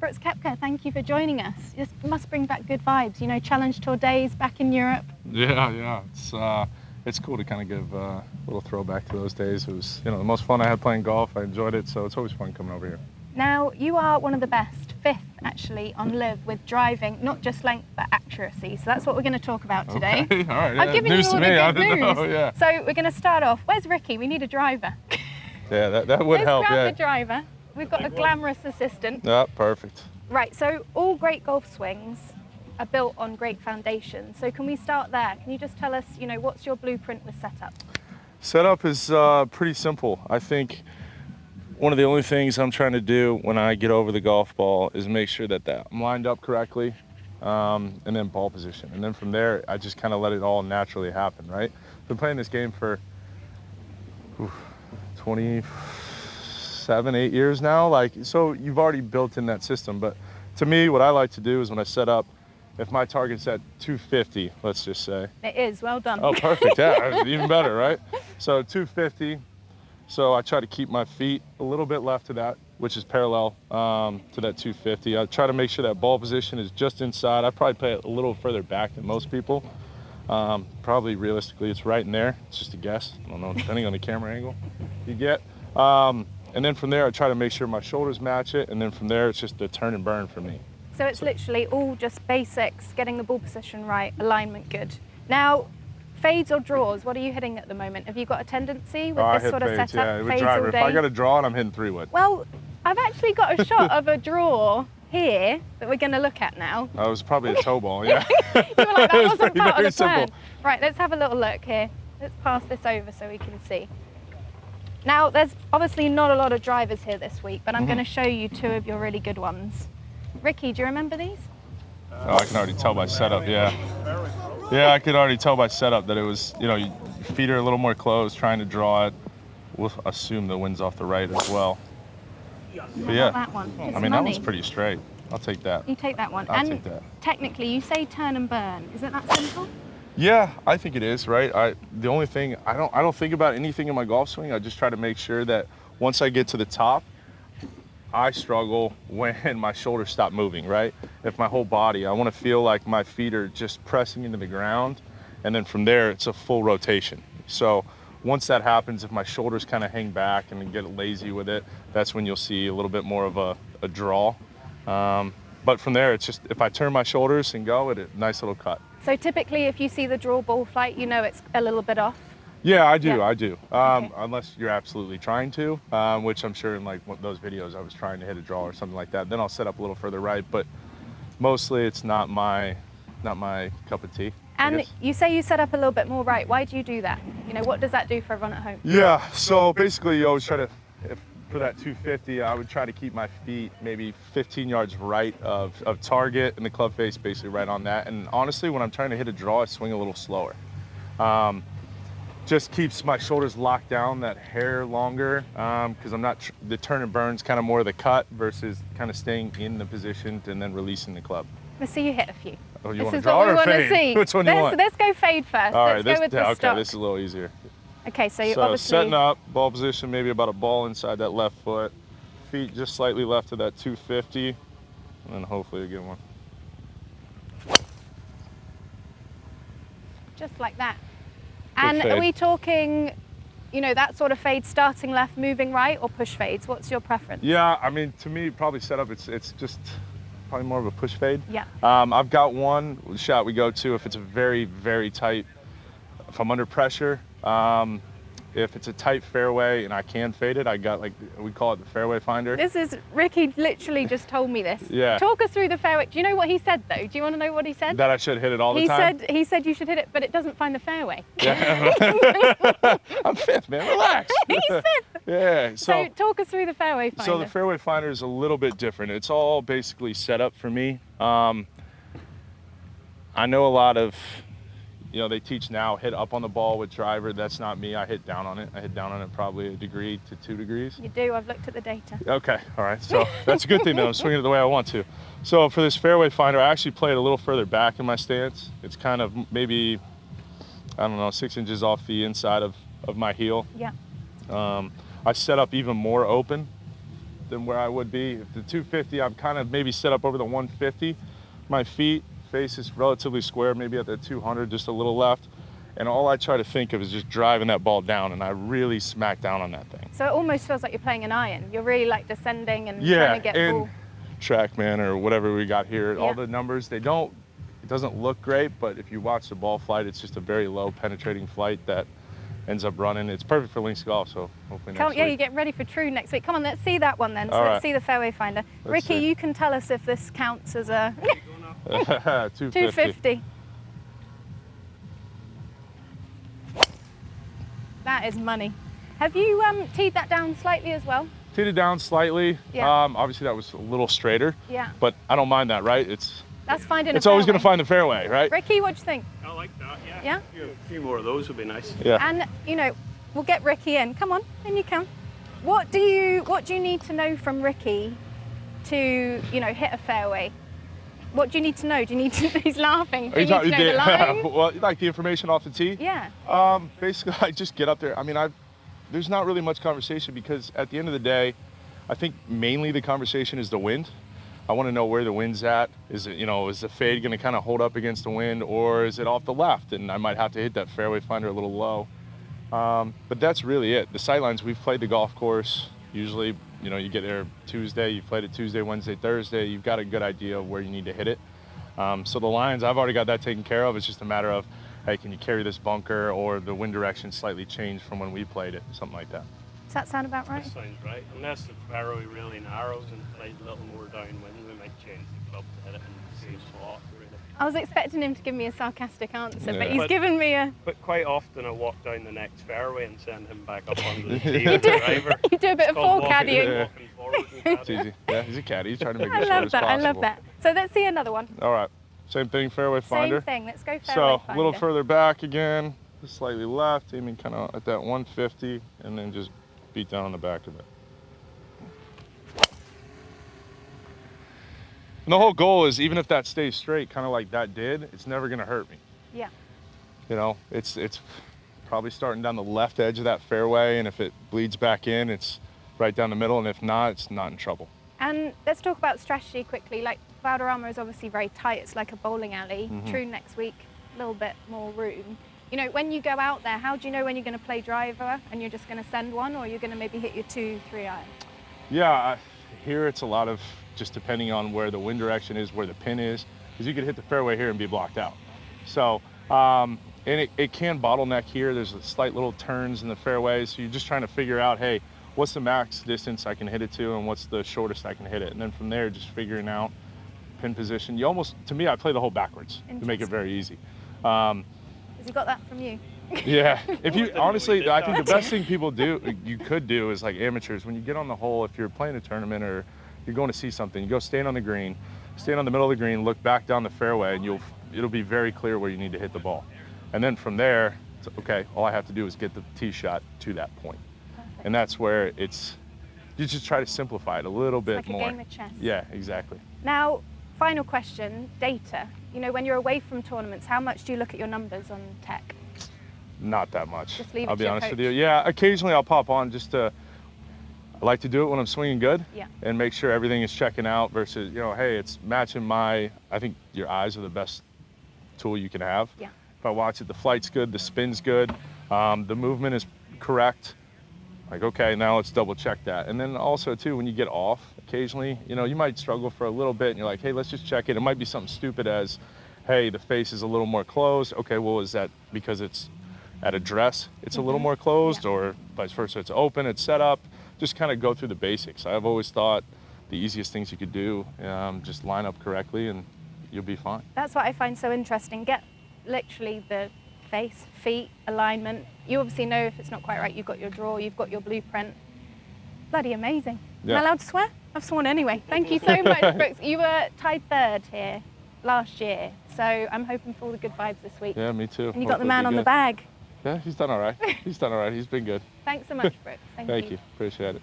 Brooks Koepka, thank you for joining us. This must bring back good vibes, you know, Challenge Tour days back in Europe. Yeah. It's cool to kind of give a little throwback to those days. It was, you know, the most fun I had playing golf. I enjoyed it, so it's always fun coming over here. Now, you are one of the best, 5th actually on LIV with driving, not just length but accuracy. So that's what we're going to talk about today. Okay, all right. I've given news you all to me. the good news. Know, yeah. So we're going to start off. Where's Ricky? We need a driver. Yeah, that would help. Let's grab Yeah. the driver. We've got a glamorous assistant. Yeah, perfect. Right. So all great golf swings are built on great foundations. So can we start there? Can you just tell us, you know, what's your blueprint with setup? Setup is pretty simple. I think one of the only things I'm trying to do when I get over the golf ball is make sure that I'm lined up correctly, and then ball position. And then from there, I just kind of let it all naturally happen, right? I've been playing this game for 27, 8 years now. Like, so you've already built in that system. But to me, what I like to do is when I set up, if my target's at 250, let's just say. It is, well done. Oh, perfect, yeah, even better, right? So 250, so I try to keep my feet a little bit left to that, which is parallel to that 250. I try to make sure that ball position is just inside. I probably play it a little further back than most people. Probably realistically, it's right in there. It's just a guess, I don't know, depending on the camera angle you get. And then from there, I try to make sure my shoulders match it, and then from there, it's just a turn and burn for me. So it's literally all just basics, getting the ball position right, alignment good. Now, fades or draws, what are you hitting at the moment? Have you got a tendency with this sort of fades, setup? Yeah, with Fades driver. all day? If I got a draw it, I'm hitting 3-wood. Well, I've actually got a shot of a draw here that we're going to look at now. That was probably a toe ball, yeah. You were like, that wasn't very, part of very the plan. simple. Right, let's have a little look here. Let's pass this over so we can see. Now, there's obviously not a lot of drivers here this week, but I'm going to show you 2 of your really good ones. Ricky, do you remember these? Oh, I can already tell by setup, yeah. Yeah, I could already tell by setup that it was, you know, your feet are a little more closed, trying to draw it. We'll assume the wind's off the right as well. But yeah, that one? I mean, that one's pretty straight. I'll take that. You take that one. I'll take that. Technically, you say turn and burn. Isn't that simple? Yeah, I think it is, right? The only thing, I don't think about anything in my golf swing. I just try to make sure that once I get to the top, I struggle when my shoulders stop moving, right? If my whole body, I want to feel like my feet are just pressing into the ground, and then from there, it's a full rotation. So once that happens, if my shoulders kind of hang back and get lazy with it, that's when you'll see a little bit more of a draw. But from there, it's just, if I turn my shoulders and go, a nice little cut. So typically, if you see the draw ball flight, you know it's a little bit off? Yeah, I do, Yeah. I do. Okay. Unless you're absolutely trying to, which I'm sure in like those videos I was trying to hit a draw or something like that. Then I'll set up a little further right, but mostly it's not my cup of tea. And you say you set up a little bit more right. Why do you do that? You know, what does that do for everyone at home? Yeah, so basically you always try to, for that 250, I would try to keep my feet maybe 15 yards right of target and the club face basically right on that. And honestly, when I'm trying to hit a draw, I swing a little slower. Just keeps my shoulders locked down, that hair longer, because I'm not, the turn and burn's kind of more of the cut versus kind of staying in the position and then releasing the club. Let's see you hit a few. Oh, you This want to is draw what we or want to fade? see. Which one do you want? Let's go fade first. All Let's right, go with the okay, stock. this is a little easier. Okay, so you So obviously... setting up, ball position, maybe about a ball inside that left foot. Feet just slightly left of that 250, and then hopefully a good one. Just like that. Good And fade. are we talking, you know, that sort of fade, starting left, moving right, or push fades? What's your preference? Yeah, I mean, to me, probably setup, it's just probably more of a push fade. Yeah. I've got one shot we go to if it's a very, very tight, if I'm under pressure. If it's a tight fairway and I can fade it, I got, like, we call it the fairway finder. This is, Ricky literally just told me this. Yeah. Talk us through the fairway. Do you know what he said though? Do you want to know what he said? That I should hit it all the time? He said you should hit it, but it doesn't find the fairway. Yeah. I'm 5th, man, relax. He's 5th. Yeah, So talk us through the fairway finder. So the fairway finder is a little bit different. It's all basically set up for me. I know a lot of, you know, they teach now hit up on the ball with driver. That's not me. I hit down on it. I hit down on it probably 1 degree to 2 degrees. You do. I've looked at the data. Okay, all right. So that's a good thing that I'm swinging it the way I want to. So for this fairway finder, I actually play it a little further back in my stance. It's kind of maybe, I don't know, 6 inches off the inside of my heel. Yeah. I set up even more open than where I would be. If the 250, I'm kind of maybe set up over the 150. My face is relatively square, maybe at the 200, just a little left. And all I try to think of is just driving that ball down, and I really smack down on that thing. So it almost feels like you're playing an iron. You're really like descending and trying to get ball. TrackMan or whatever we got here, all the numbers, it doesn't look great, but if you watch the ball flight, it's just a very low penetrating flight that ends up running. It's perfect for links golf, so hopefully next week. Yeah, you get ready for True next week. Come on, let's see that one then. So let's see the fairway finder. Ricky, you can tell us if this counts as a 250. That is money. Have you teed that down slightly as well? Teed it down slightly. Yeah. Obviously that was a little straighter. Yeah. But I don't mind that, right? That's finding it's always going to find the fairway, right? Ricky, what do you think? I like that, yeah. Yeah? A few more of those would be nice. Yeah. And, you know, we'll get Ricky in. Come on, in you come. What do you need to know from Ricky to, you know, hit a fairway? What do you need to know? Do you need to, he's laughing. Do you need to know the line? Well, like the information off the tee? Yeah. Basically, I just get up there. I mean, there's not really much conversation because at the end of the day, I think mainly the conversation is the wind. I want to know where the wind's at. Is it, you know, is the fade going to kind of hold up against the wind, or is it off the left? And I might have to hit that fairway finder a little low. But that's really it. The sightlines, we've played the golf course. Usually, you know, you get there Tuesday, you played it Tuesday, Wednesday, Thursday. You've got a good idea of where you need to hit it. So the lines, I've already got that taken care of. It's just a matter of, hey, can you carry this bunker, or the wind direction slightly changed from when we played it, something like that. Does that sound about right? That sounds right. Unless the fairway really narrows and plays a little more downwind, we might change the club to hit it in the same spot, really. I was expecting him to give me a sarcastic answer, Yeah. but he's given me a... But quite often I walk down the next fairway and send him back up under the tee with the driver. You do a bit of full caddying. Walking forward and It's caddying. easy. Yeah, he's a caddy. He's trying to make I it as short love as that, possible. I love that. So let's see another one. All right. Same thing, fairway finder. Same thing, let's go fairway So finder. a little further back again, just slightly left, aiming kind of at that 150, and then just beat down on the back of it. And the whole goal is, even if that stays straight, kind of like that did, it's never going to hurt me. Yeah. You know, it's probably starting down the left edge of that fairway, and if it bleeds back in, it's right down the middle, and if not, it's not in trouble. And let's talk about strategy quickly. Like, Valderrama is obviously very tight. It's like a bowling alley. True next week, a little bit more room. You know, when you go out there, how do you know when you're going to play driver and you're just going to send one, or you're going to maybe hit your 2-3 iron? Yeah, here it's a lot of just depending on where the wind direction is, where the pin is, because you could hit the fairway here and be blocked out. So, and it can bottleneck here. There's slight little turns in the fairway, so you're just trying to figure out, hey, what's the max distance I can hit it to, and what's the shortest I can hit it, and then from there, just figuring out pin position. You almost, to me, I play the hole backwards to make it very easy. Has he got that from you? Yeah, if you honestly, I think the best thing you could do is, like amateurs, when you get on the hole, if you're playing a tournament or you're going to see something, you go stand on the green, stand on the middle of the green, look back down the fairway, and it'll be very clear where you need to hit the ball. And then from there, it's okay, all I have to do is get the tee shot to that point. Perfect. And that's where you just try to simplify it a little bit more. Like a game of chess. Yeah, exactly. Now, final question, data. You know, when you're away from tournaments, how much do you look at your numbers on tech? Not that much. Just leave it I'll to be your honest coach. with you. Yeah, occasionally I'll pop on just to, I like to do it when I'm swinging good, Yeah. and make sure everything is checking out versus, you know, hey, it's matching I think your eyes are the best tool you can have. Yeah. If I watch it, the flight's good, the spin's good, the movement is correct. Like, okay, now let's double check that. And then also too, when you get off, occasionally, you know, you might struggle for a little bit and you're like, hey, let's just check it. It might be something stupid as, hey, the face is a little more closed. Okay, well, is that because it's at address, it's a little more closed, or vice versa, it's open, it's set up? Just kind of go through the basics. I've always thought the easiest things you could do, just line up correctly and you'll be fine. That's what I find so interesting. Get literally the face, feet, alignment. You obviously know if it's not quite right, you've got your draw, you've got your blueprint. Bloody amazing. Yeah. Am I allowed to swear? I've sworn anyway. Thank you so much, Brooks. You were tied third here last year, so I'm hoping for all the good vibes this week. Yeah, me too. And you got the man on the bag. Yeah, he's done all right. He's done all right. He's been good. Thanks so much, Brooks. Thank you. Thank you. Appreciate it.